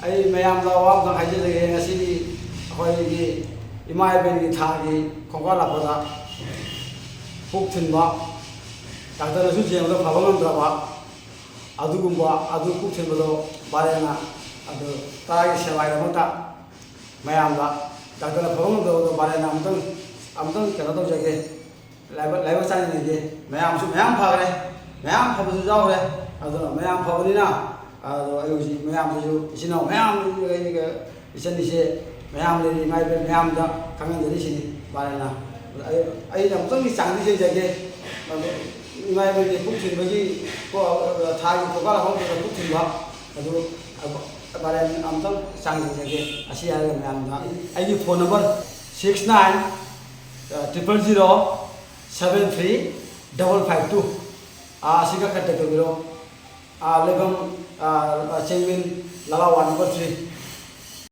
ꯑꯩ ꯃꯌꯥꯝꯗ ꯋꯥ ꯑꯃꯇꯪ ꯍꯥꯏꯖꯔꯒꯦ ꯉꯁꯤꯗꯤ ꯑꯩꯈꯣꯏꯒꯤ ꯏꯃꯥ ꯏꯕꯦꯟꯒꯤ ꯊꯥꯒꯤ ꯈꯣꯡꯀꯥꯞ ꯂꯥꯛꯄꯗ ꯄꯨꯛ ꯊꯤꯟꯕ ꯗꯥꯛꯇꯔꯅꯁꯨ ꯌꯦꯡꯕꯗ ꯐꯕ ꯉꯝꯗ꯭ꯔꯕ ꯑꯗꯨꯒꯨꯝꯕ ꯑꯗꯨ ꯄꯨꯛ ꯊꯤꯟꯕꯗꯣ ꯕꯥꯔꯦꯅ ꯑꯗꯨ ꯇꯔꯥꯒꯤ ꯁꯦꯕꯥꯒꯤꯗꯃꯛꯇ ꯃꯌꯥꯝꯗ ꯗꯥꯛꯇꯔꯅ ꯐꯕ ꯉꯝꯗꯕꯗꯣ ꯕꯥꯔꯦꯅ ꯑꯃꯨꯛꯇꯪ ꯀꯩꯅꯣ ꯇꯧꯖꯒꯦ ꯂꯥꯏꯕꯛ ꯆꯥꯅꯖꯒꯦ ꯃꯌꯥꯝꯁꯨ ꯃꯌꯥꯝ ꯐꯈ꯭ರೆ ꯃꯌꯥꯝ ꯐꯕꯁꯨ ꯌꯥꯎꯈ꯭ꯔꯦ ꯑꯗꯨꯅ ꯃꯌꯥꯝ ꯐꯕꯅꯤ나 ꯑꯗꯣ ꯑꯩ ꯍꯧꯖꯤꯛ ꯃꯌꯥꯝꯗꯁꯨ ꯏꯆꯤꯟ ꯏꯅꯥꯎ ꯃꯌꯥꯝ ꯏꯆꯟ ꯏꯆꯦ ꯃꯌꯥꯝ ꯂꯩꯔꯤ ꯏꯃꯥ ꯏꯕꯦꯟ ꯃꯌꯥꯝꯗ ꯈꯪꯍꯟꯖꯔꯤꯁꯤꯅꯤ ꯕꯥꯔꯦꯅ ꯑꯩꯅ ꯑꯃꯨꯛꯇꯪꯗꯤ ꯆꯥꯡꯗꯤꯖꯒꯦ ꯏꯃꯥ ꯏꯕꯦꯟꯒꯤ ꯄꯨꯛ ꯊꯤꯟꯕꯒꯤ ꯊꯥꯒꯤ ꯈꯣꯡꯀꯥꯞ ꯂꯥꯛꯄ ꯃꯇꯝꯗ ꯄꯨꯛ ꯊꯤꯟꯕ ꯑꯗꯨ ꯕꯥꯔꯦꯟ ꯑꯃꯨꯛꯇꯪ ꯆꯥꯡꯗꯤꯖꯒꯦ ꯑꯁꯤ ꯍꯥꯏꯔꯒ ꯃꯌꯥꯝꯗ ꯑꯩꯒꯤ ꯐꯣꯟ ꯅꯝꯕꯔ 6900073552 ꯑꯁꯤꯒ ꯀꯟꯇꯦꯛ ꯇꯧꯕꯤꯔꯣ ꯂꯩꯐꯝ ꯆꯦꯡꯃꯤꯟ ꯂꯂꯥ ꯋꯥꯔꯗ ꯅꯝꯕꯔ 3